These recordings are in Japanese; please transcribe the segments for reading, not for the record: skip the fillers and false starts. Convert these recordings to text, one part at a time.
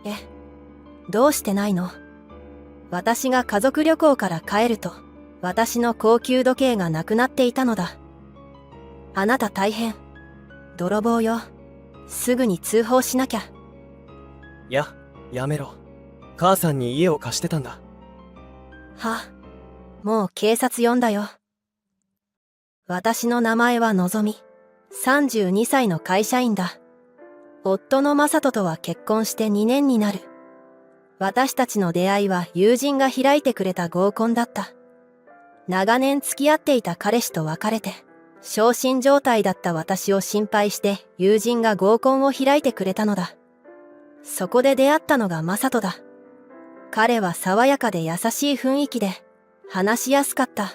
え、どうしてないの？私が家族旅行から帰ると、私の高級時計がなくなっていたのだ。あなた大変。泥棒よ。すぐに通報しなきゃ。やめろ。母さんに家を貸してたんだ。もう警察呼んだよ。私の名前はのぞみ。32歳の会社員だ。夫の正人とは結婚して2年になる。私たちの出会いは友人が開いてくれた合コンだった。長年付き合っていた彼氏と別れて、傷心状態だった私を心配して友人が合コンを開いてくれたのだ。そこで出会ったのが正人だ。彼は爽やかで優しい雰囲気で、話しやすかった。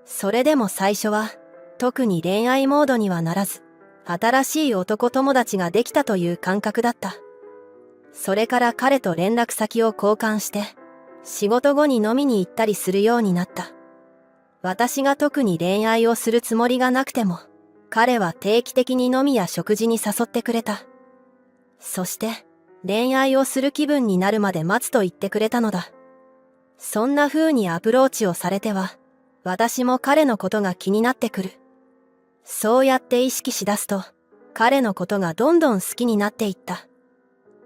それでも最初は、特に恋愛モードにはならず、新しい男友達ができたという感覚だった。それから彼と連絡先を交換して、仕事後に飲みに行ったりするようになった。私が特に恋愛をするつもりがなくても、彼は定期的に飲みや食事に誘ってくれた。そして、恋愛をする気分になるまで待つと言ってくれたのだ。そんな風にアプローチをされては、私も彼のことが気になってくる。そうやって意識しだすと、彼のことがどんどん好きになっていった。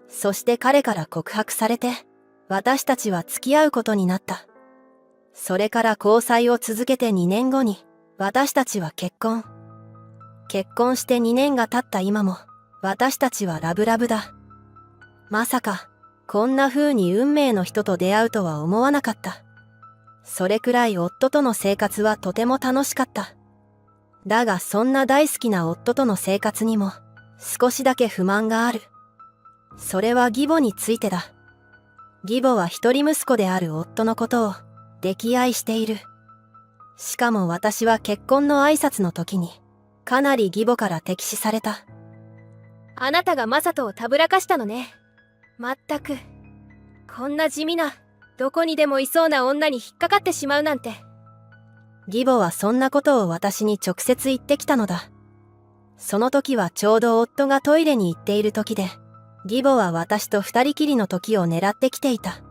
そして彼から告白されて、私たちは付き合うことになった。それから交際を続けて2年後に、私たちは結婚。結婚して2年が経った今も、私たちはラブラブだ。まさか、こんな風に運命の人と出会うとは思わなかった。それくらい夫との生活はとても楽しかった。だがそんな大好きな夫との生活にも、少しだけ不満がある。それは義母についてだ。義母は一人息子である夫のことを、溺愛している。しかも私は結婚の挨拶の時に、かなり義母から敵視された。あなたがマサトをたぶらかしたのね。まったく。こんな地味な、どこにでもいそうな女に引っかかってしまうなんて。義母はそんなことを私に直接言ってきたのだ。その時はちょうど夫がトイレに行っている時で、義母は私と二人きりの時を狙ってきていた。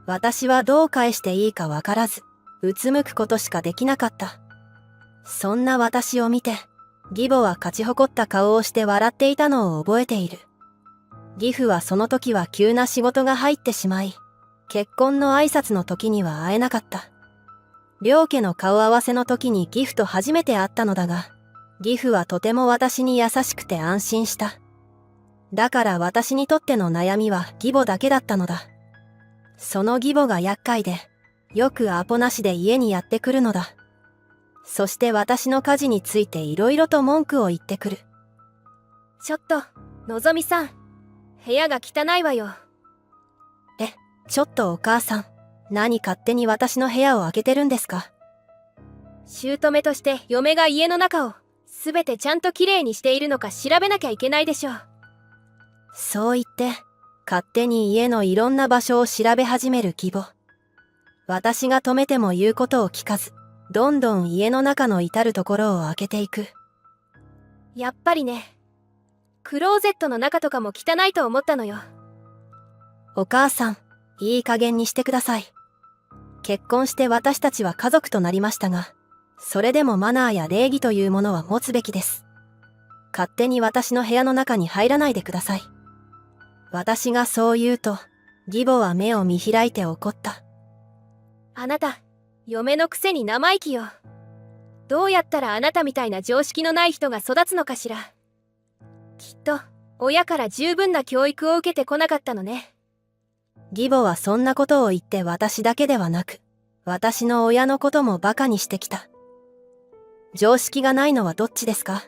私はどう返していいかわからず、うつむくことしかできなかった。そんな私を見て、義母は勝ち誇った顔をして笑っていたのを覚えている。義父はその時は急な仕事が入ってしまい、結婚の挨拶の時には会えなかった。両家の顔合わせの時に義父と初めて会ったのだが、義父はとても私に優しくて安心した。だから私にとっての悩みは義母だけだったのだ。その義母が厄介で、よくアポなしで家にやってくるのだ。そして私の家事についていろいろと文句を言ってくる。ちょっと、のぞみさん。部屋が汚いわよ。ちょっとお母さん、何勝手に私の部屋を開けてるんですか？姑として嫁が家の中を、すべてちゃんときれいにしているのか調べなきゃいけないでしょう。そう言って、勝手に家のいろんな場所を調べ始める義母。私が止めても言うことを聞かず、どんどん家の中の至るところを開けていく。やっぱりね。クローゼットの中とかも汚いと思ったのよ。お母さん、いい加減にしてください。結婚して私たちは家族となりましたが、それでもマナーや礼儀というものは持つべきです。勝手に私の部屋の中に入らないでください。私がそう言うと、義母は目を見開いて怒った。あなた、嫁のくせに生意気よ。どうやったらあなたみたいな常識のない人が育つのかしら。きっと、親から十分な教育を受けてこなかったのね。義母はそんなことを言って私だけではなく、私の親のこともバカにしてきた。常識がないのはどっちですか？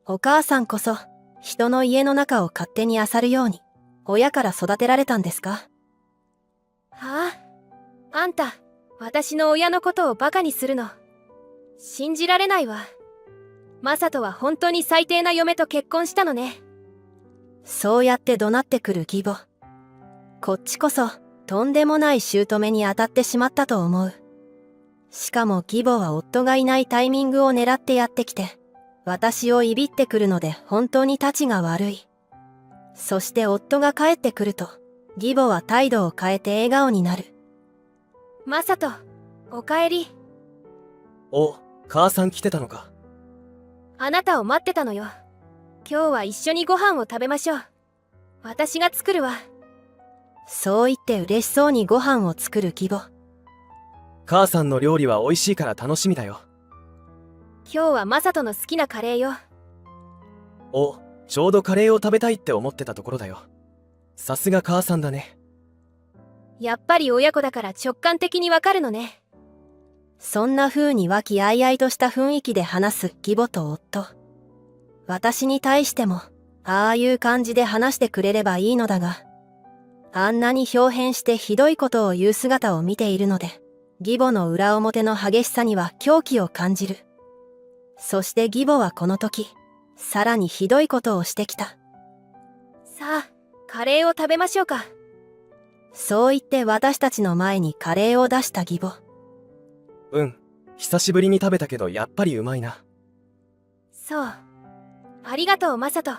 お母さんこそ、人の家の中を勝手に漁るように、親から育てられたんですか？はあ？あんた、私の親のことをバカにするの。信じられないわ。マサトは本当に最低な嫁と結婚したのね。そうやって怒鳴ってくる義母。こっちこそ、とんでもない姑に当たってしまったと思う。しかも義母は夫がいないタイミングを狙ってやってきて、私をいびってくるので本当にたちが悪い。そして夫が帰ってくると、義母は態度を変えて笑顔になる。マサト、おかえり。お、母さん来てたのか。あなたを待ってたのよ。今日は一緒にご飯を食べましょう。私が作るわ。そう言って嬉しそうにご飯を作る義母。母さんの料理は美味しいから楽しみだよ。今日はマサトの好きなカレーよ。お、ちょうどカレーを食べたいって思ってたところだよ。さすが母さんだね。やっぱり親子だから直感的にわかるのね。そんな風に和気あいあいとした雰囲気で話す義母と夫。私に対しても、ああいう感じで話してくれればいいのだが、あんなに表変してひどいことを言う姿を見ているので、義母の裏表の激しさには狂気を感じる。そして義母はこの時、さらにひどいことをしてきた。さあ、カレーを食べましょうか。そう言って私たちの前にカレーを出した義母。うん、久しぶりに食べたけどやっぱりうまいな。そう。ありがとう、マサト。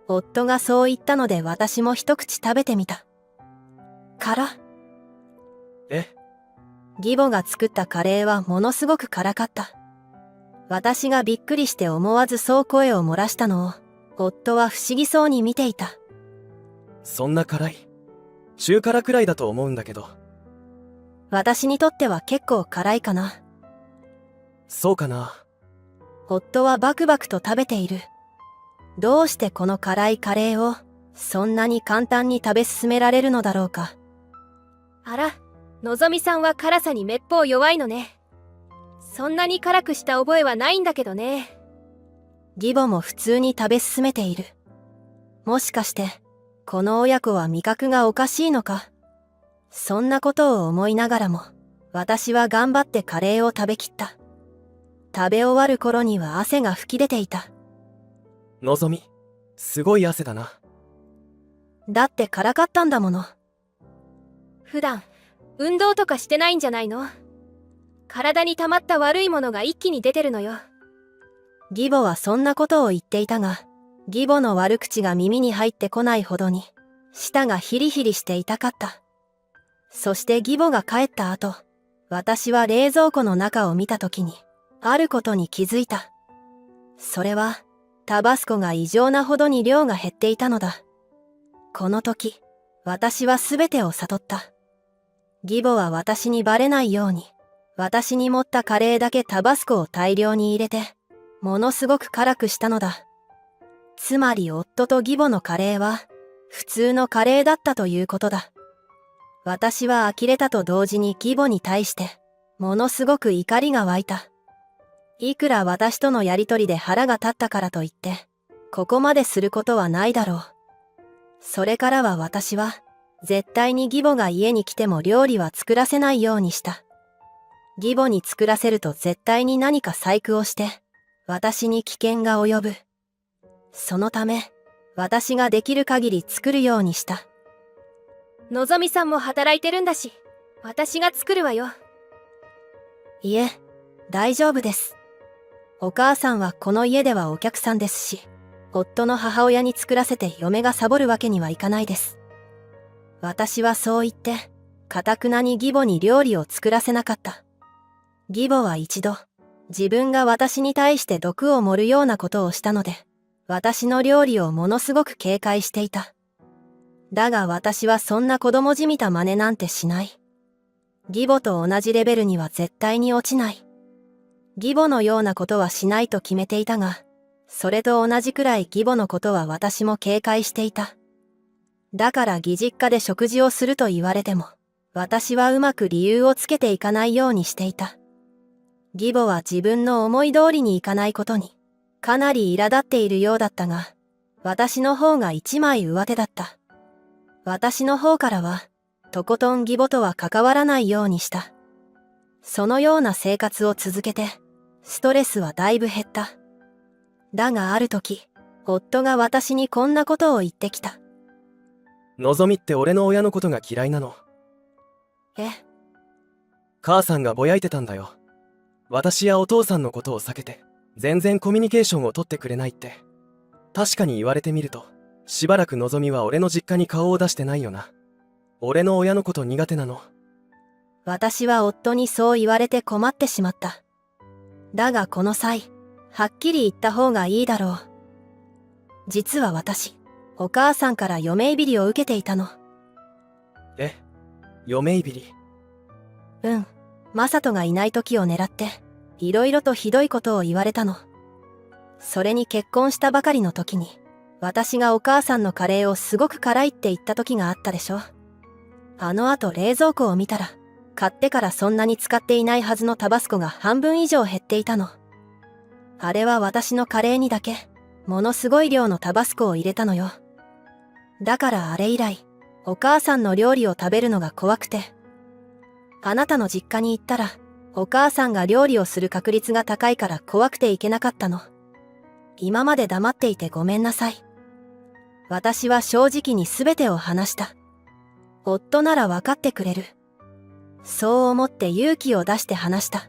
夫がそう言ったので私も一口食べてみた。辛。え？義母が作ったカレーはものすごく辛かった。私がびっくりして思わずそう声を漏らしたのを、夫は不思議そうに見ていた。そんな辛い？中辛くらいだと思うんだけど。私にとっては結構辛いかな。そうかな。夫はバクバクと食べている。どうしてこの辛いカレーを、そんなに簡単に食べ進められるのだろうか。あら、のぞみさんは辛さにめっぽう弱いのね。そんなに辛くした覚えはないんだけどね。義母も普通に食べ進めている。もしかして、この親子は味覚がおかしいのか。そんなことを思いながらも、私は頑張ってカレーを食べきった。食べ終わる頃には汗が噴き出ていた。のぞみ、すごい汗だな。だって辛かったんだもの。普段、運動とかしてないんじゃないの？体に溜まった悪いものが一気に出てるのよ。義母はそんなことを言っていたが、義母の悪口が耳に入ってこないほどに、舌がヒリヒリして痛かった。そして義母が帰った後、私は冷蔵庫の中を見たときに、あることに気づいた。それは、タバスコが異常なほどに量が減っていたのだ。この時、私はすべてを悟った。義母は私にバレないように、私に盛ったカレーだけタバスコを大量に入れて、ものすごく辛くしたのだ。つまり夫と義母のカレーは、普通のカレーだったということだ。私は呆れたと同時に義母に対して、ものすごく怒りが湧いた。いくら私とのやりとりで腹が立ったからといって、ここまですることはないだろう。それからは私は、絶対に義母が家に来ても料理は作らせないようにした。義母に作らせると絶対に何か細工をして、私に危険が及ぶ。そのため、私ができる限り作るようにした。のぞみさんも働いてるんだし、私が作るわよ。いえ、大丈夫です。お母さんはこの家ではお客さんですし、夫の母親に作らせて嫁がサボるわけにはいかないです。私はそう言って、頑くなに義母に料理を作らせなかった。義母は一度、自分が私に対して毒を盛るようなことをしたので、私の料理をものすごく警戒していた。だが私はそんな子供じみた真似なんてしない。義母と同じレベルには絶対に落ちない。義母のようなことはしないと決めていたが、それと同じくらい義母のことは私も警戒していた。だから義実家で食事をすると言われても、私はうまく理由をつけていかないようにしていた。義母は自分の思い通りにいかないことに、かなり苛立っているようだったが、私の方が一枚上手だった。私の方からは、とことん義母とは関わらないようにした。そのような生活を続けて、ストレスはだいぶ減った。だがある時、夫が私にこんなことを言ってきた。のぞみって俺の親のことが嫌いなの。え？母さんがぼやいてたんだよ。私やお父さんのことを避けて、全然コミュニケーションを取ってくれないって。確かに言われてみると、しばらくのぞみは俺の実家に顔を出してないよな。俺の親のこと苦手なの？私は夫にそう言われて困ってしまった。だがこの際、はっきり言った方がいいだろう。実は私、お母さんから嫁いびりを受けていたの。え、嫁いびり？うん、マサトがいない時を狙って、いろいろとひどいことを言われたの。それに結婚したばかりの時に、私がお母さんのカレーをすごく辛いって言った時があったでしょ。あの後冷蔵庫を見たら、買ってからそんなに使っていないはずのタバスコが半分以上減っていたの。あれは私のカレーにだけ、ものすごい量のタバスコを入れたのよ。だからあれ以来、お母さんの料理を食べるのが怖くて。あなたの実家に行ったら、お母さんが料理をする確率が高いから怖くて行けなかったの。今まで黙っていてごめんなさい。私は正直に全てを話した。夫なら分かってくれる。そう思って勇気を出して話した。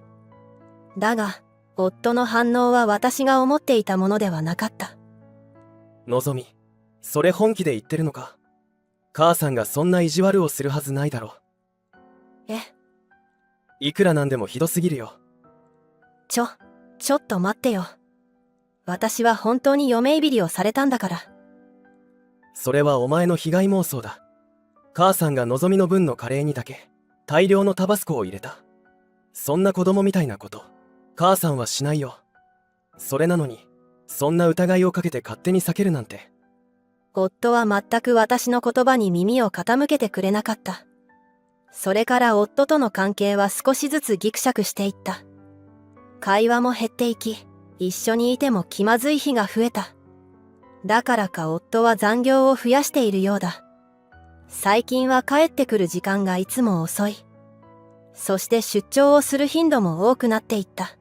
だが、夫の反応は私が思っていたものではなかった。のぞみ、それ本気で言ってるのか？母さんがそんな意地悪をするはずないだろ。え？いくらなんでもひどすぎるよ。ちょっと待ってよ。私は本当に嫁いびりをされたんだから。それはお前の被害妄想だ。母さんがのぞみの分のカレーにだけ大量のタバスコを入れた。そんな子供みたいなこと、母さんはしないよ。それなのに、そんな疑いをかけて勝手に避けるなんて。夫は全く私の言葉に耳を傾けてくれなかった。それから夫との関係は少しずつギクシャクしていった。会話も減っていき、一緒にいても気まずい日が増えた。だからか夫は残業を増やしているようだ。最近は帰ってくる時間がいつも遅い。そして出張をする頻度も多くなっていった。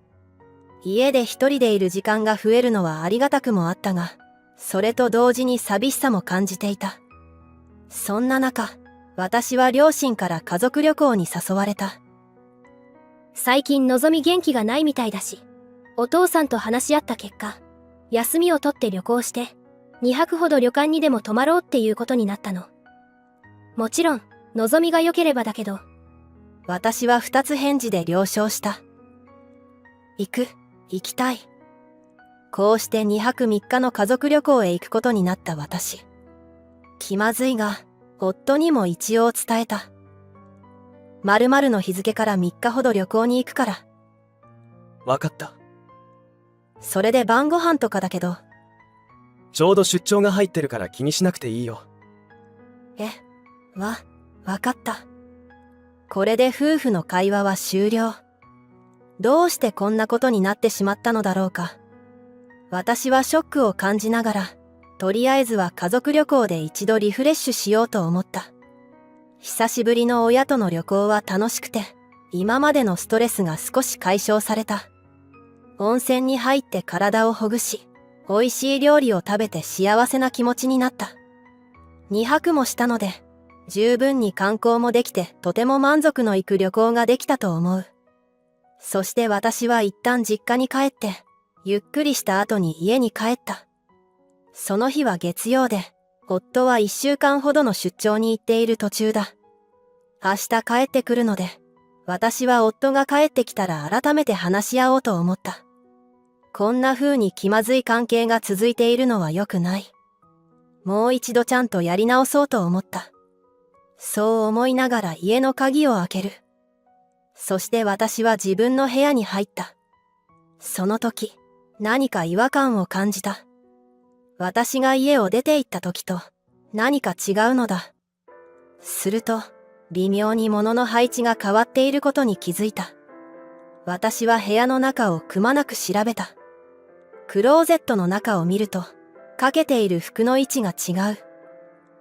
家で一人でいる時間が増えるのはありがたくもあったが、それと同時に寂しさも感じていた。そんな中、私は両親から家族旅行に誘われた。最近のぞみ元気がないみたいだし、お父さんと話し合った結果、休みを取って旅行して、2泊ほど旅館にでも泊まろうっていうことになったの。もちろん、のぞみが良ければだけど。私は二つ返事で了承した。行きたい。こうして2泊3日の家族旅行へ行くことになった私。気まずいが、夫にも一応伝えた。〇〇の日付から3日ほど旅行に行くから。わかった。それで晩ご飯とかだけど。ちょうど出張が入ってるから気にしなくていいよ。わかった。これで夫婦の会話は終了。どうしてこんなことになってしまったのだろうか。私はショックを感じながら、とりあえずは家族旅行で一度リフレッシュしようと思った。久しぶりの親との旅行は楽しくて、今までのストレスが少し解消された。温泉に入って体をほぐし、美味しい料理を食べて幸せな気持ちになった。2泊もしたので、十分に観光もできてとても満足のいく旅行ができたと思う。そして私は一旦実家に帰って、ゆっくりした後に家に帰った。その日は月曜で、夫は1週間ほどの出張に行っている途中だ。明日帰ってくるので、私は夫が帰ってきたら改めて話し合おうと思った。こんな風に気まずい関係が続いているのは良くない。もう一度ちゃんとやり直そうと思った。そう思いながら家の鍵を開ける。そして私は自分の部屋に入った。その時、何か違和感を感じた。私が家を出て行った時と何か違うのだ。すると、微妙に物の配置が変わっていることに気づいた。私は部屋の中をくまなく調べた。クローゼットの中を見ると、かけている服の位置が違う。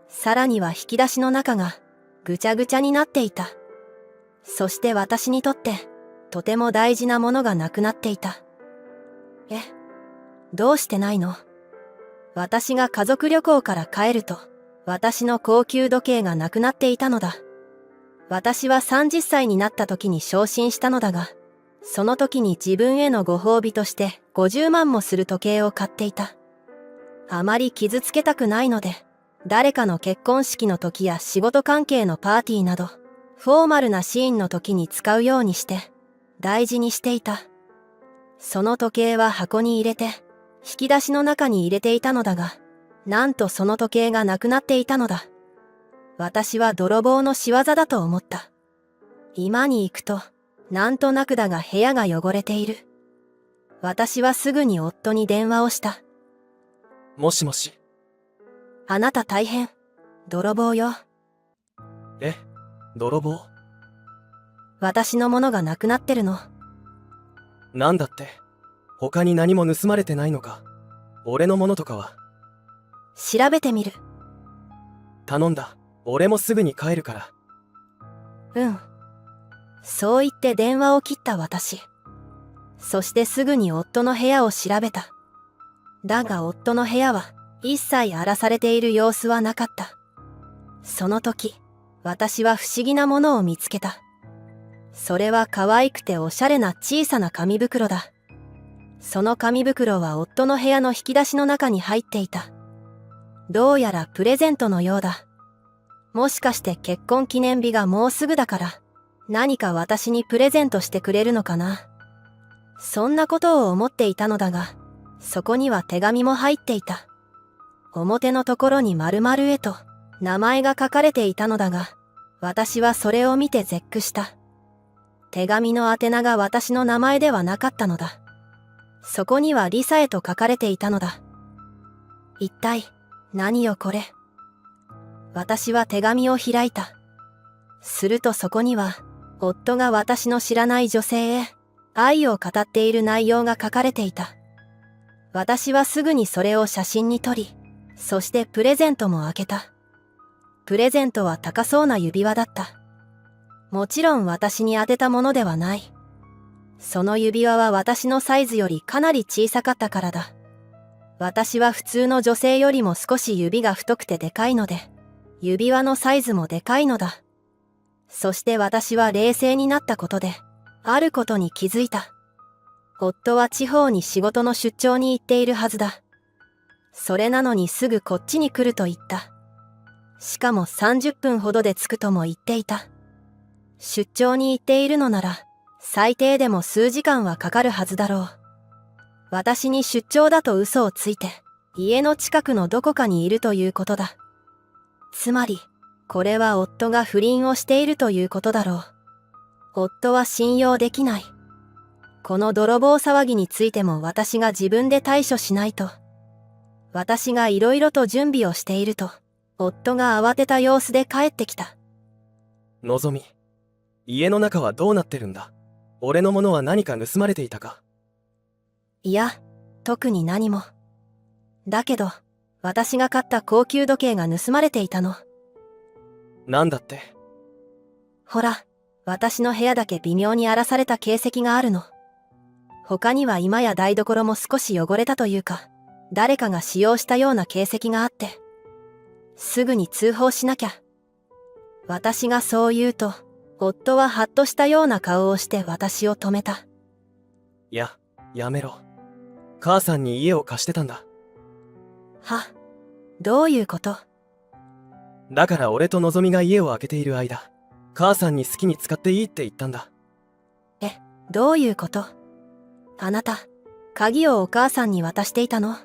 さらには引き出しの中がぐちゃぐちゃになっていた。そして私にとってとても大事なものがなくなっていた。どうしてないの？私が家族旅行から帰ると、私の高級時計がなくなっていたのだ。私は30歳になった時に昇進したのだが、その時に自分へのご褒美として50万もする時計を買っていた。あまり傷つけたくないので、誰かの結婚式の時や仕事関係のパーティーなど、フォーマルなシーンの時に使うようにして、大事にしていた。その時計は箱に入れて、引き出しの中に入れていたのだが、なんとその時計がなくなっていたのだ。私は泥棒の仕業だと思った。居間に行くと、なんとなくだが部屋が汚れている。私はすぐに夫に電話をした。もしもし。あなた大変。泥棒よ。え、泥棒？私のものがなくなってるの。なんだって？他に何も盗まれてないのか？俺のものとかは？調べてみる。頼んだ。俺もすぐに帰るから。うん。そう言って電話を切った私。そしてすぐに夫の部屋を調べた。だが夫の部屋は一切荒らされている様子はなかった。その時、私は不思議なものを見つけた。それは可愛くておしゃれな小さな紙袋だ。その紙袋は夫の部屋の引き出しの中に入っていた。どうやらプレゼントのようだ。もしかして結婚記念日がもうすぐだから、何か私にプレゼントしてくれるのかな。そんなことを思っていたのだが、そこには手紙も入っていた。表のところに〇〇へと名前が書かれていたのだが、私はそれを見て絶句した。手紙の宛名が私の名前ではなかったのだ。そこにはリサへと書かれていたのだ。一体、何よこれ。私は手紙を開いた。するとそこには、夫が私の知らない女性へ、愛を語っている内容が書かれていた。私はすぐにそれを写真に撮り、そしてプレゼントも開けた。プレゼントは高そうな指輪だった。もちろん私に当てたものではない。その指輪は私のサイズよりかなり小さかったからだ。私は普通の女性よりも少し指が太くてでかいので、指輪のサイズもでかいのだ。そして私は冷静になったことで、あることに気づいた。夫は地方に仕事の出張に行っているはずだ。それなのにすぐこっちに来ると言った。しかも30分ほどで着くとも言っていた。出張に行っているのなら、最低でも数時間はかかるはずだろう。私に出張だと嘘をついて、家の近くのどこかにいるということだ。つまり、これは夫が不倫をしているということだろう。夫は信用できない。この泥棒騒ぎについても私が自分で対処しないと。私がいろいろと準備をしていると、夫が慌てた様子で帰ってきた。のぞみ、家の中はどうなってるんだ？俺のものは何か盗まれていたか？いや、特に何も。だけど、私が買った高級時計が盗まれていたの。なんだって？ほら、私の部屋だけ微妙に荒らされた形跡があるの。他には居間や台所も少し汚れたというか、誰かが使用したような形跡があって、すぐに通報しなきゃ。私がそう言うと、夫はハッとしたような顔をして私を止めた。いや、やめろ。母さんに家を貸してたんだ。は、どういうこと？だから俺とのぞみが家を空けている間、母さんに好きに使っていいって言ったんだ。どういうこと？あなた、鍵をお母さんに渡していたの？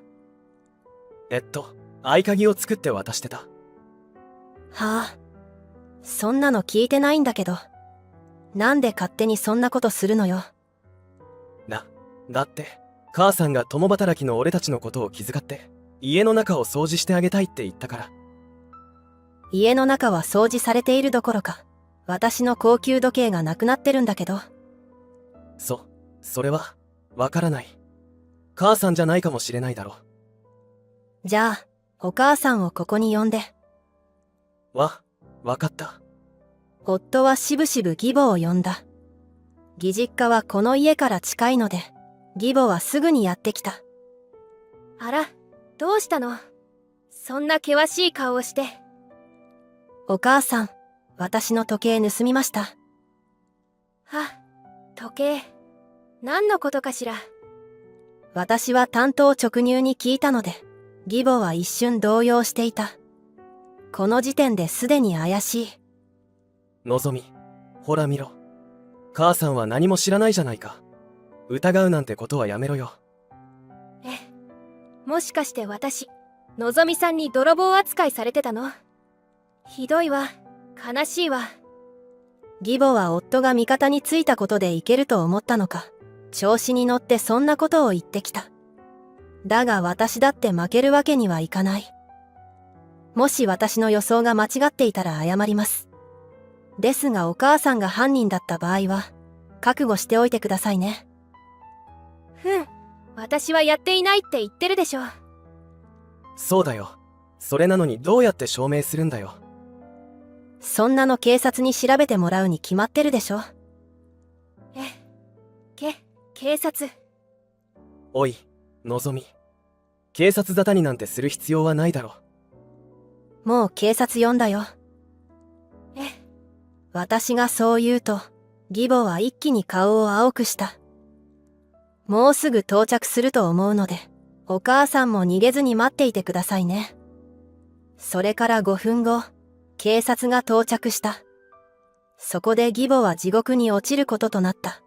合鍵を作って渡してた。はあ、そんなの聞いてないんだけど。なんで勝手にそんなことするのよ。だって、母さんが共働きの俺たちのことを気遣って、家の中を掃除してあげたいって言ったから。家の中は掃除されているどころか、私の高級時計がなくなってるんだけど。それは、わからない。母さんじゃないかもしれないだろ。じゃあ、お母さんをここに呼んで。わかった。夫はしぶしぶ義母を呼んだ。義実家はこの家から近いので、義母はすぐにやってきた。あら、どうしたの？そんな険しい顔をして。お母さん、私の時計盗みました。時計。何のことかしら。私は単刀直入に聞いたので、義母は一瞬動揺していた。この時点ですでに怪しい。のぞみ、ほら見ろ。母さんは何も知らないじゃないか。疑うなんてことはやめろよ。もしかして私、のぞみさんに泥棒扱いされてたの？ひどいわ。悲しいわ。義母は夫が味方についたことでいけると思ったのか、調子に乗ってそんなことを言ってきた。だが私だって負けるわけにはいかない。もし私の予想が間違っていたら謝ります。ですがお母さんが犯人だった場合は、覚悟しておいてくださいね。私はやっていないって言ってるでしょ。そうだよ。それなのにどうやって証明するんだよ。そんなの警察に調べてもらうに決まってるでしょ。警察。おい、のぞみ。警察沙汰になんてする必要はないだろ。もう警察呼んだよ。私がそう言うと、義母は一気に顔を青くした。もうすぐ到着すると思うので、お母さんも逃げずに待っていてくださいね。それから5分後、警察が到着した。そこで義母は地獄に落ちることとなった。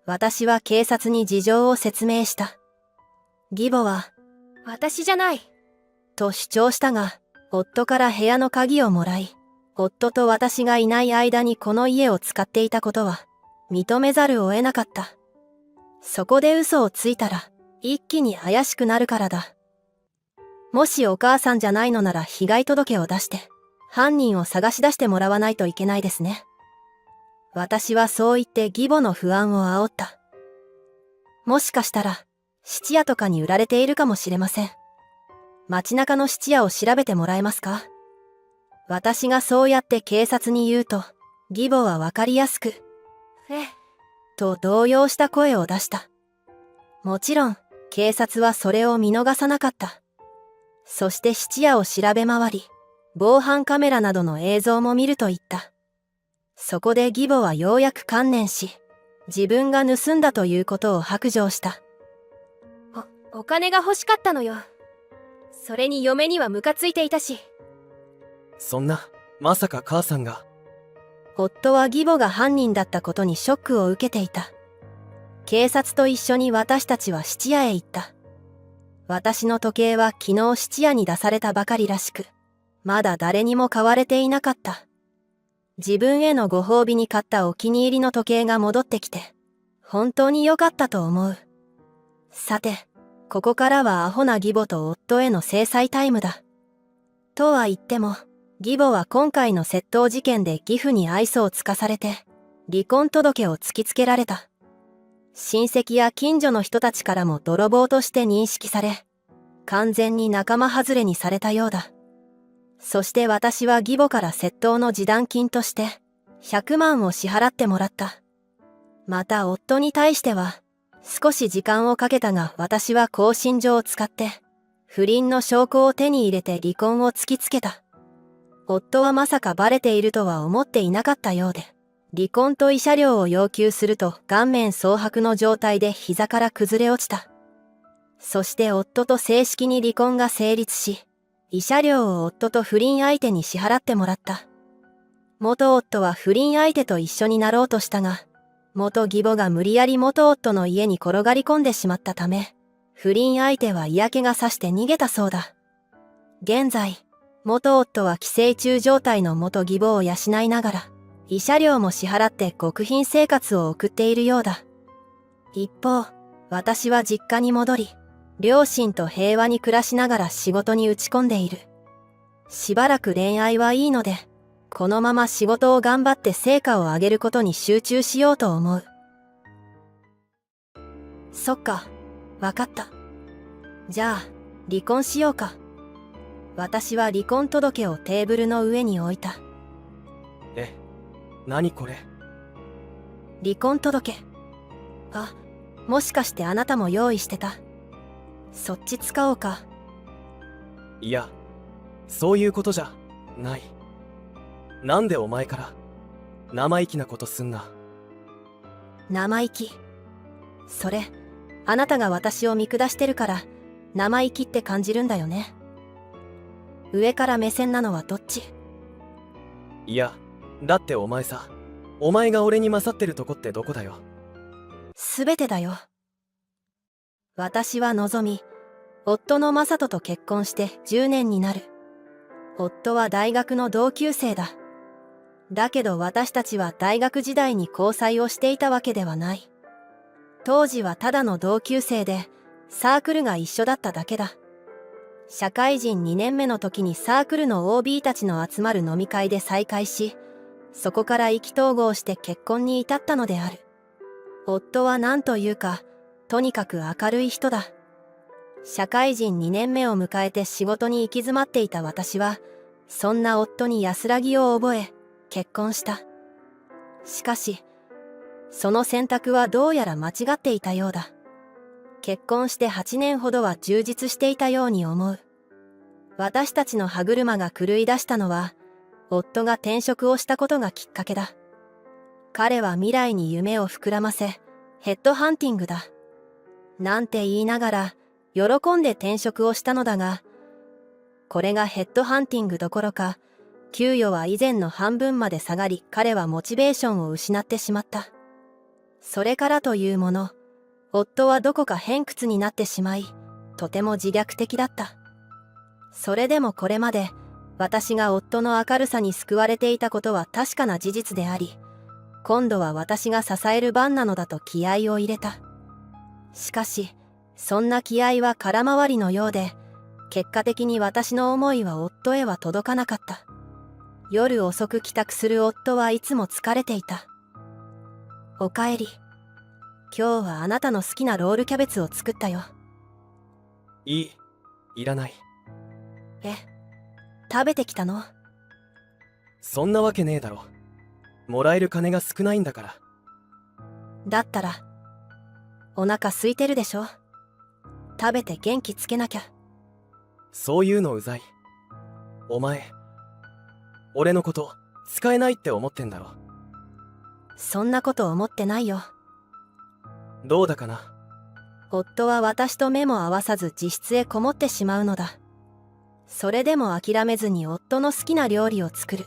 私は警察に事情を説明した。義母は、私じゃない。と主張したが、夫から部屋の鍵をもらい、夫と私がいない間にこの家を使っていたことは、認めざるを得なかった。そこで嘘をついたら、一気に怪しくなるからだ。もしお母さんじゃないのなら被害届を出して、犯人を探し出してもらわないといけないですね。私はそう言って義母の不安を煽った。もしかしたら、質屋とかに売られているかもしれません。街中の質屋を調べてもらえますか？私がそうやって警察に言うと、義母はわかりやすく、と動揺した声を出した。もちろん、警察はそれを見逃さなかった。そして質屋を調べ回り、防犯カメラなどの映像も見ると言った。そこで義母はようやく観念し、自分が盗んだということを白状した。お金が欲しかったのよ。それに嫁にはムカついていたし。そんな、まさか母さんが。夫は義母が犯人だったことにショックを受けていた。警察と一緒に私たちは質屋へ行った。私の時計は昨日質屋に出されたばかりらしく、まだ誰にも買われていなかった。自分へのご褒美に買ったお気に入りの時計が戻ってきて、本当に良かったと思う。さて、ここからはアホな義母と夫への制裁タイムだ。とは言っても、義母は今回の窃盗事件で義父に愛想をつかされて、離婚届を突きつけられた。親戚や近所の人たちからも泥棒として認識され、完全に仲間外れにされたようだ。そして私は義母から窃盗の示談金として100万を支払ってもらった。また夫に対しては少し時間をかけたが私は興信所を使って不倫の証拠を手に入れて離婚を突きつけた。夫はまさかバレているとは思っていなかったようで、離婚と慰謝料を要求すると顔面蒼白の状態で膝から崩れ落ちた。そして夫と正式に離婚が成立し、慰謝料を夫と不倫相手に支払ってもらった。元夫は不倫相手と一緒になろうとしたが、元義母が無理やり元夫の家に転がり込んでしまったため、不倫相手は嫌気がさして逃げたそうだ。現在、元夫は寄生虫状態の元義母を養いながら、慰謝料も支払って極貧生活を送っているようだ。一方、私は実家に戻り、両親と平和に暮らしながら仕事に打ち込んでいる。しばらく恋愛はいいので、このまま仕事を頑張って成果を上げることに集中しようと思う。そっか、わかった。じゃあ、離婚しようか。私は離婚届をテーブルの上に置いた。何これ？離婚届。あ、もしかしてあなたも用意してた？そっち使おうか。いや、そういうことじゃない。なんでお前から生意気なことすんな。生意気。それ、あなたが私を見下してるから、生意気って感じるんだよね。上から目線なのはどっち？いや、だってお前さ、お前が俺に勝ってるとこってどこだよ。すべてだよ。私はのぞみ、夫の正人と結婚して10年になる。夫は大学の同級生だ。だけど私たちは大学時代に交際をしていたわけではない。当時はただの同級生で、サークルが一緒だっただけだ。社会人2年目の時にサークルの OB たちの集まる飲み会で再会し、そこから意気投合して結婚に至ったのである。夫は何というか、とにかく明るい人だ。社会人2年目を迎えて仕事に行き詰まっていた私は、そんな夫に安らぎを覚え、結婚した。しかし、その選択はどうやら間違っていたようだ。結婚して8年ほどは充実していたように思う。私たちの歯車が狂い出したのは、夫が転職をしたことがきっかけだ。彼は未来に夢を膨らませ、ヘッドハンティングだ。なんて言いながら、喜んで転職をしたのだが、これがヘッドハンティングどころか、給与は以前の半分まで下がり、彼はモチベーションを失ってしまった。それからというもの、夫はどこか偏屈になってしまい、とても自虐的だった。それでもこれまで、私が夫の明るさに救われていたことは確かな事実であり、今度は私が支える番なのだと気合を入れた。しかし、そんな気合は空回りのようで、結果的に私の思いは夫へは届かなかった。夜遅く帰宅する夫はいつも疲れていた。おかえり。今日はあなたの好きなロールキャベツを作ったよ。いらない。え、食べてきたの？そんなわけねえだろ。もらえる金が少ないんだから。だったら、お腹空いてるでしょ？食べて元気つけなきゃ。そういうのうざい。お前、俺のこと使えないって思ってんだろ。そんなこと思ってないよ。どうだかな。夫は私と目も合わさず自室へこもってしまうのだ。それでも諦めずに夫の好きな料理を作る。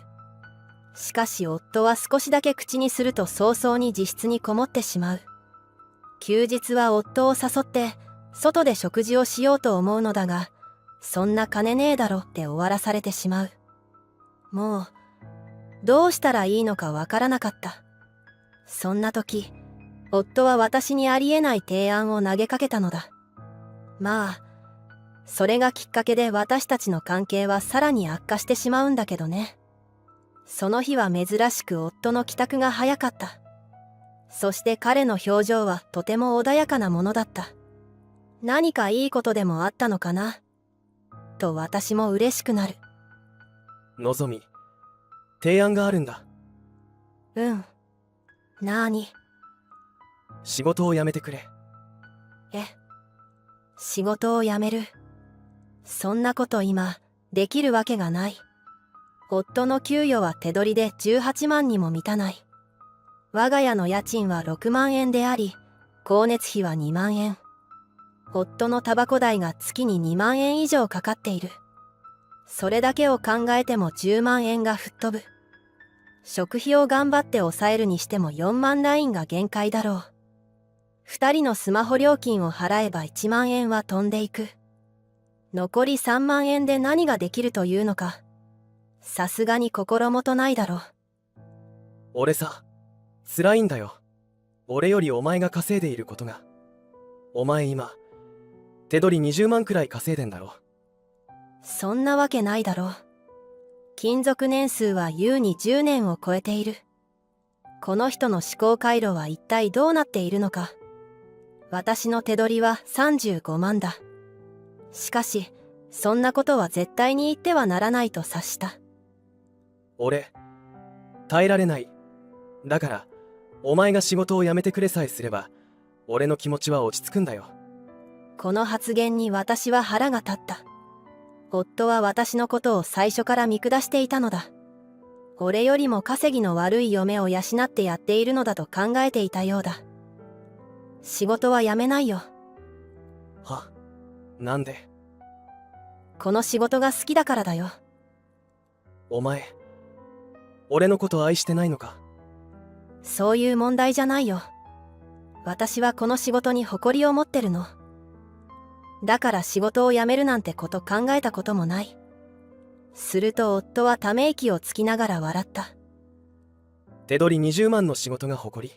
しかし夫は少しだけ口にすると早々に自室にこもってしまう。休日は夫を誘って外で食事をしようと思うのだが、そんな金ねえだろって終わらされてしまう。もうどうしたらいいのかわからなかった。そんな時、夫は私にありえない提案を投げかけたのだ。まあ、それがきっかけで私たちの関係はさらに悪化してしまうんだけどね。その日は珍しく夫の帰宅が早かった。そして彼の表情はとても穏やかなものだった。何かいいことでもあったのかなと私も嬉しくなる。のぞみ、提案があるんだ。うん。なーに？仕事を辞めてくれ。え、仕事を辞める？そんなこと今できるわけがない。夫の給与は手取りで18万にも満たない。我が家の家賃は6万円であり、光熱費は2万円。夫のタバコ代が月に2万円以上かかっている。それだけを考えても10万円が吹っ飛ぶ。食費を頑張って抑えるにしても4万ラインが限界だろう。2人のスマホ料金を払えば1万円は飛んでいく。残り3万円で何ができるというのか。さすがに心もとないだろう。俺さ、辛いんだよ。俺よりお前が稼いでいることが。お前今、手取り20万くらい稼いでんだろ。そんなわけないだろう。勤続年数は優に10年を超えている。この人の思考回路は一体どうなっているのか。私の手取りは35万だ。しかし、そんなことは絶対に言ってはならないと察した。俺、耐えられない。だから、お前が仕事を辞めてくれさえすれば、俺の気持ちは落ち着くんだよ。この発言に私は腹が立った。夫は私のことを最初から見下していたのだ。俺よりも稼ぎの悪い嫁を養ってやっているのだと考えていたようだ。仕事は辞めないよ。は、なんで？この仕事が好きだからだよ。お前、俺のこと愛してないのか？そういう問題じゃないよ。私はこの仕事に誇りを持ってるの。だから仕事を辞めるなんてこと考えたこともない。すると夫はため息をつきながら笑った。手取り20万の仕事が誇り？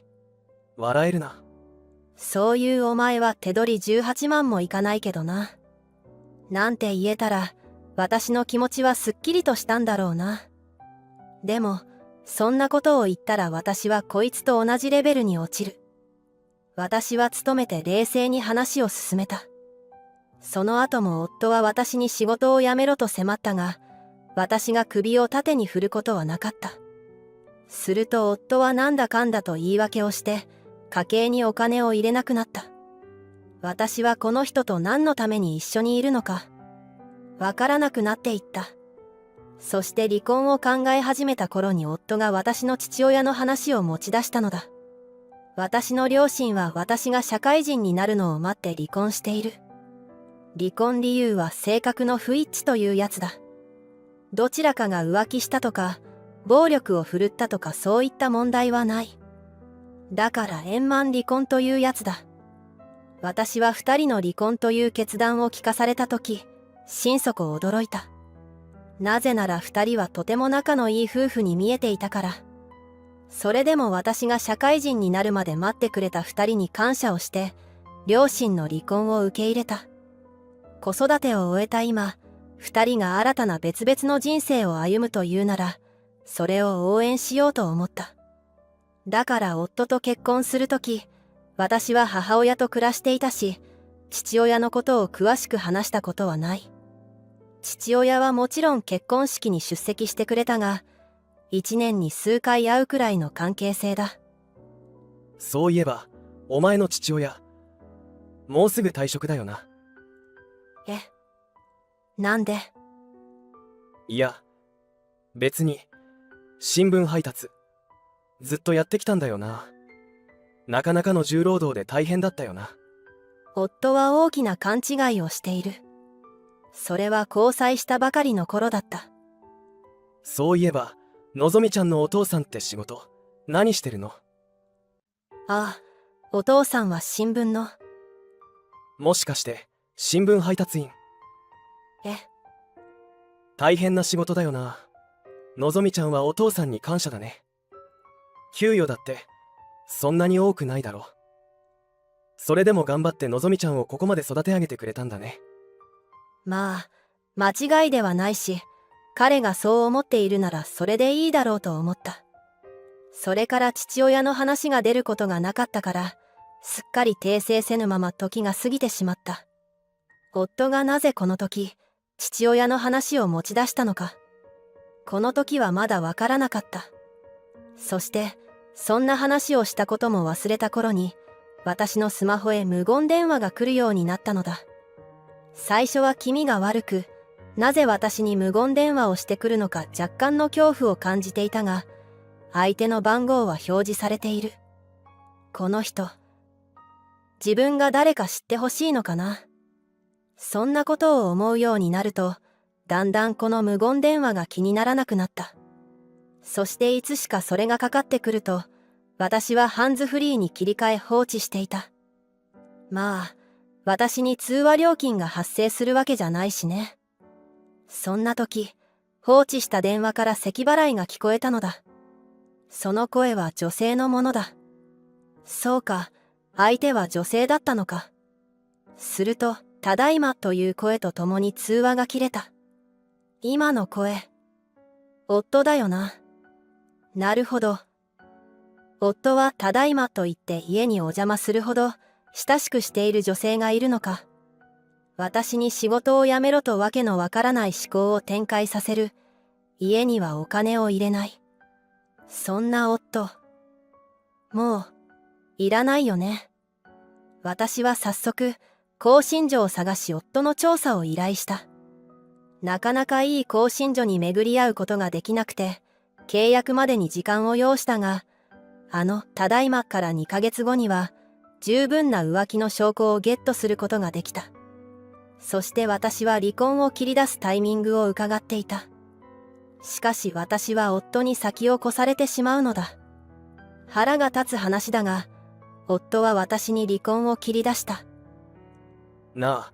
笑えるな。そういうお前は手取り18万もいかないけどな。なんて言えたら私の気持ちはすっきりとしたんだろうな。でもそんなことを言ったら私はこいつと同じレベルに落ちる。私は努めて冷静に話を進めた。その後も夫は私に仕事を辞めろと迫ったが、私が首を縦に振ることはなかった。すると夫はなんだかんだと言い訳をして家計にお金を入れなくなった。私はこの人と何のために一緒にいるのかわからなくなっていった。そして離婚を考え始めた頃に夫が私の父親の話を持ち出したのだ。私の両親は私が社会人になるのを待って離婚している。離婚理由は性格の不一致というやつだ。どちらかが浮気したとか暴力を振るったとかそういった問題はない。だから円満離婚というやつだ。私は二人の離婚という決断を聞かされた時、心底驚いた。なぜなら二人はとても仲のいい夫婦に見えていたから。それでも私が社会人になるまで待ってくれた二人に感謝をして、両親の離婚を受け入れた。子育てを終えた今、二人が新たな別々の人生を歩むというなら、それを応援しようと思った。だから夫と結婚するとき、私は母親と暮らしていたし、父親のことを詳しく話したことはない。父親はもちろん結婚式に出席してくれたが、一年に数回会うくらいの関係性だ。そういえば、お前の父親、もうすぐ退職だよな。え、なんで？いや、別に、新聞配達、ずっとやってきたんだよな。なかなかの重労働で大変だったよな。夫は大きな勘違いをしている。それは交際したばかりの頃だった。そういえば、のぞみちゃんのお父さんって仕事、何してるの？ああ、お父さんは新聞の。もしかして、新聞配達員？え、大変な仕事だよな。のぞみちゃんはお父さんに感謝だね。給与だって、そんなに多くないだろう。それでも頑張ってのぞみちゃんをここまで育て上げてくれたんだね。まあ、間違いではないし、彼がそう思っているならそれでいいだろうと思った。それから父親の話が出ることがなかったから、すっかり訂正せぬまま時が過ぎてしまった。夫がなぜこの時、父親の話を持ち出したのか。この時はまだわからなかった。そして、そんな話をしたことも忘れた頃に、私のスマホへ無言電話が来るようになったのだ。最初は気味が悪く、なぜ私に無言電話をしてくるのか若干の恐怖を感じていたが、相手の番号は表示されている。この人、自分が誰か知ってほしいのかな。そんなことを思うようになると、だんだんこの無言電話が気にならなくなった。そしていつしかそれがかかってくると、私はハンズフリーに切り替え放置していた。まあ、私に通話料金が発生するわけじゃないしね。そんな時、放置した電話から咳払いが聞こえたのだ。その声は女性のものだ。そうか、相手は女性だったのか。すると、ただいまという声とともに通話が切れた。今の声、夫だよな。なるほど。夫はただいまと言って家にお邪魔するほど親しくしている女性がいるのか。私に仕事を辞めろとわけのわからない思考を展開させる。家にはお金を入れない。そんな夫、もう、いらないよね。私は早速、興信所を探し夫の調査を依頼した。なかなかいい興信所に巡り合うことができなくて、契約までに時間を要したが、ただいまから2ヶ月後には、十分な浮気の証拠をゲットすることができた。そして私は離婚を切り出すタイミングを伺っていた。しかし私は夫に先を越されてしまうのだ。腹が立つ話だが、夫は私に離婚を切り出した。なあ、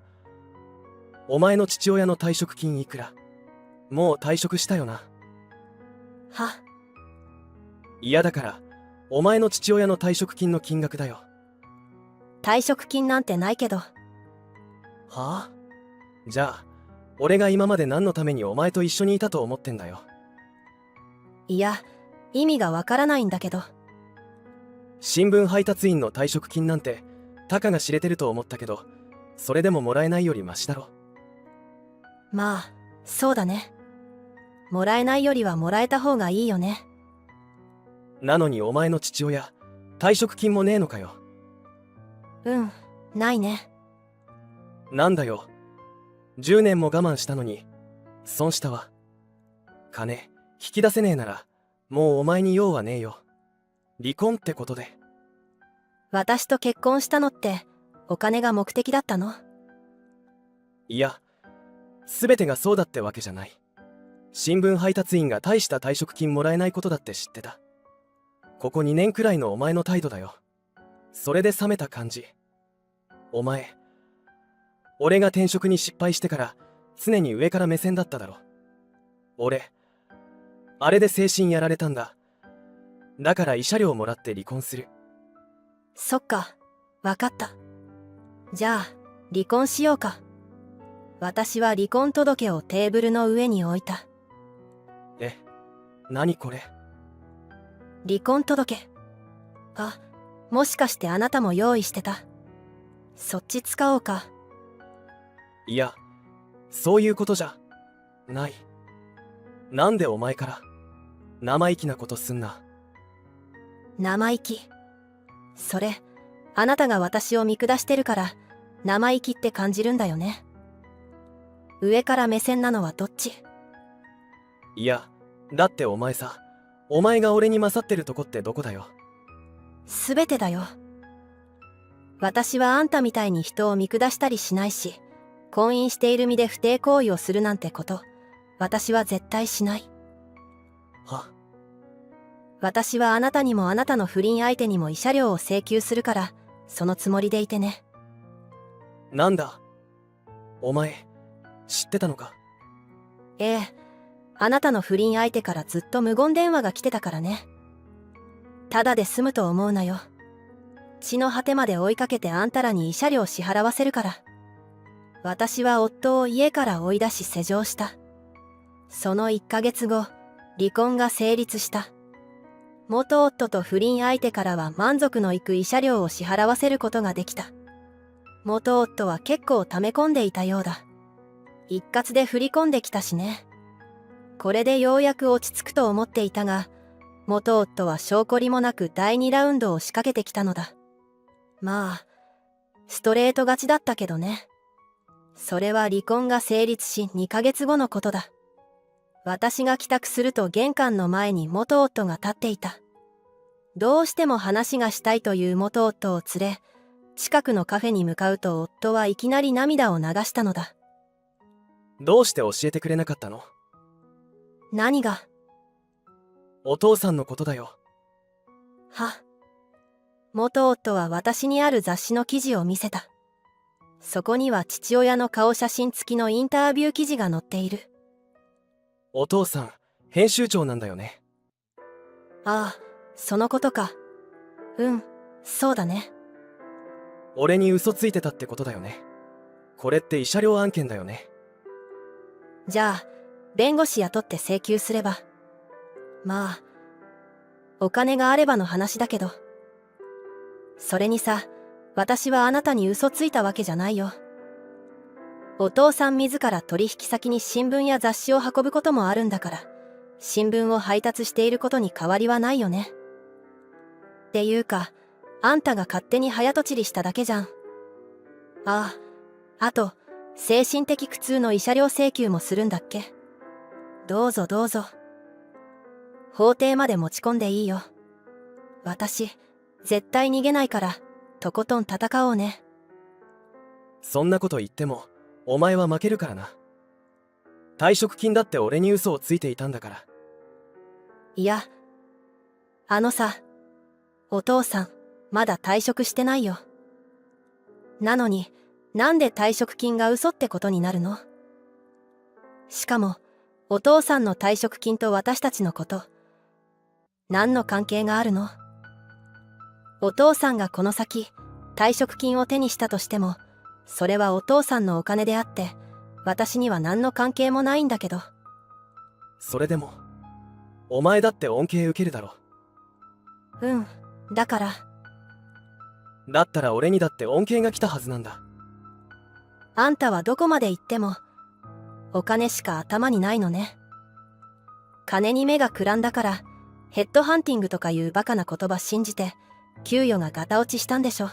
お前の父親の退職金いくら？もう退職したよな。は、嫌だから、お前の父親の退職金の金額だよ。退職金なんてないけど。はあ？じゃあ、俺が今まで何のためにお前と一緒にいたと思ってんだよ。いや、意味がわからないんだけど。新聞配達員の退職金なんて、たかが知れてると思ったけど、それでももらえないよりマシだろ。まあ、そうだね。もらえないよりはもらえた方がいいよね。なのにお前の父親、退職金もねえのかよ。うん、ないね。なんだよ。10年も我慢したのに、損したわ。金、引き出せねえなら、もうお前に用はねえよ。離婚ってことで。私と結婚したのって、お金が目的だったの？いや、すべてがそうだってわけじゃない。新聞配達員が大した退職金もらえないことだって知ってた。ここ2年くらいのお前の態度だよ。それで冷めた感じ。お前、俺が転職に失敗してから常に上から目線だっただろ。俺、あれで精神やられたんだ。だから慰謝料もらって離婚する。そっか、わかった。じゃあ、離婚しようか。私は離婚届をテーブルの上に置いた。え、何これ？離婚届。あ、もしかしてあなたも用意してた？そっち使おうか。いや、そういうことじゃない。なんでお前から生意気なことすんな。生意気。それ、あなたが私を見下してるから生意気って感じるんだよね。上から目線なのはどっち？いや、だってお前さ、お前が俺に勝ってるとこってどこだよ。すべてだよ。私はあんたみたいに人を見下したりしないし、婚姻している身で不貞行為をするなんてこと、私は絶対しない。は？私はあなたにもあなたの不倫相手にも慰謝料を請求するから、そのつもりでいてね。なんだ？お前、知ってたのか？ええ、あなたの不倫相手からずっと無言電話が来てたからね。ただで済むと思うなよ。血の果てまで追いかけてあんたらに慰謝料支払わせるから。私は夫を家から追い出し施錠した。その1ヶ月後、離婚が成立した。元夫と不倫相手からは満足のいく慰謝料を支払わせることができた。元夫は結構溜め込んでいたようだ。一括で振り込んできたしね。これでようやく落ち着くと思っていたが、元夫は証拠りもなく第2ラウンドを仕掛けてきたのだ。まあ、ストレート勝ちだったけどね。それは離婚が成立し2ヶ月後のことだ。私が帰宅すると玄関の前に元夫が立っていた。どうしても話がしたいという元夫を連れ、近くのカフェに向かうと夫はいきなり涙を流したのだ。どうして教えてくれなかったの？何が？お父さんのことだよ。は。元夫は私にある雑誌の記事を見せた。そこには父親の顔写真付きのインタビュー記事が載っている。お父さん、編集長なんだよね。ああ、そのことか。うん、そうだね。俺に嘘ついてたってことだよね。これって慰謝料案件だよね。じゃあ、弁護士雇って請求すれば。まあ、お金があればの話だけど。それにさ、私はあなたに嘘ついたわけじゃないよ。お父さん自ら取引先に新聞や雑誌を運ぶこともあるんだから、新聞を配達していることに変わりはないよね。っていうか、あんたが勝手に早とちりしただけじゃん。ああ、あと、精神的苦痛の慰謝料請求もするんだっけ？どうぞどうぞ。法廷まで持ち込んでいいよ。私、絶対逃げないから、とことん戦おうね。そんなこと言っても、お前は負けるからな。退職金だって俺に嘘をついていたんだから。いや、あのさ、お父さん、まだ退職してないよ。なのに、なんで退職金が嘘ってことになるの？しかも、お父さんの退職金と私たちのこと、何の関係があるの？お父さんがこの先、退職金を手にしたとしても、それはお父さんのお金であって、私には何の関係もないんだけど。それでも、お前だって恩恵受けるだろ。うん、だから。だったら俺にだって恩恵が来たはずなんだ。あんたはどこまで行っても、お金しか頭にないのね。金に目がくらんだから、ヘッドハンティングとかいうバカな言葉信じて、給与がガタ落ちしたんでしょ。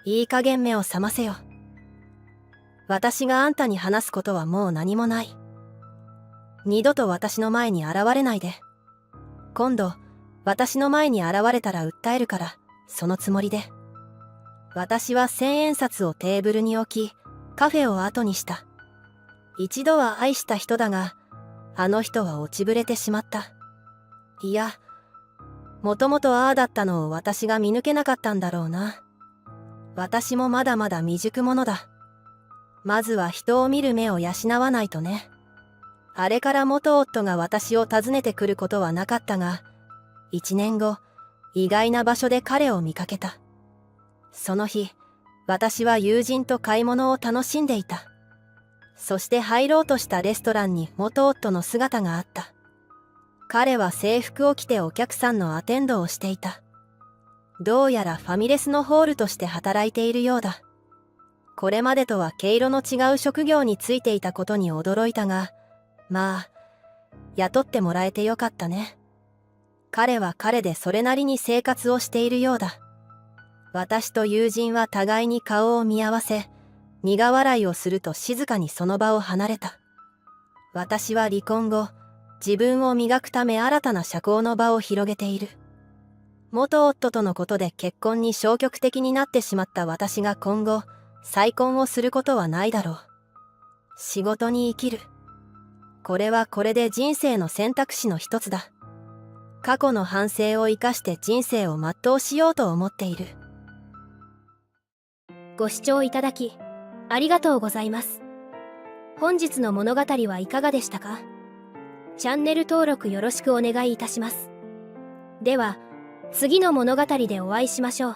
いい加減目を覚ませよ。私があんたに話すことはもう何もない。二度と私の前に現れないで。今度、私の前に現れたら訴えるから、そのつもりで。私は千円札をテーブルに置き、カフェを後にした。一度は愛した人だが、あの人は落ちぶれてしまった。いや、もともとああだったのを私が見抜けなかったんだろうな。私もまだまだ未熟者だ。まずは人を見る目を養わないとね。あれから元夫が私を訪ねてくることはなかったが、1年後、意外な場所で彼を見かけた。その日、私は友人と買い物を楽しんでいた。そして入ろうとしたレストランに元夫の姿があった。彼は制服を着てお客さんのアテンドをしていた。どうやらファミレスのホールとして働いているようだ。これまでとは毛色の違う職業に就いていたことに驚いたが、まあ、雇ってもらえてよかったね。彼は彼でそれなりに生活をしているようだ。私と友人は互いに顔を見合わせ、苦笑いをすると静かにその場を離れた。私は離婚後、自分を磨くため新たな社交の場を広げている。元夫とのことで結婚に消極的になってしまった私が今後、再婚をすることはないだろう。仕事に生きる。これはこれで人生の選択肢の一つだ。過去の反省を生かして人生を全うしようと思っている。ご視聴いただき、ありがとうございます。本日の物語はいかがでしたか？チャンネル登録よろしくお願いいたします。では、次の物語でお会いしましょう。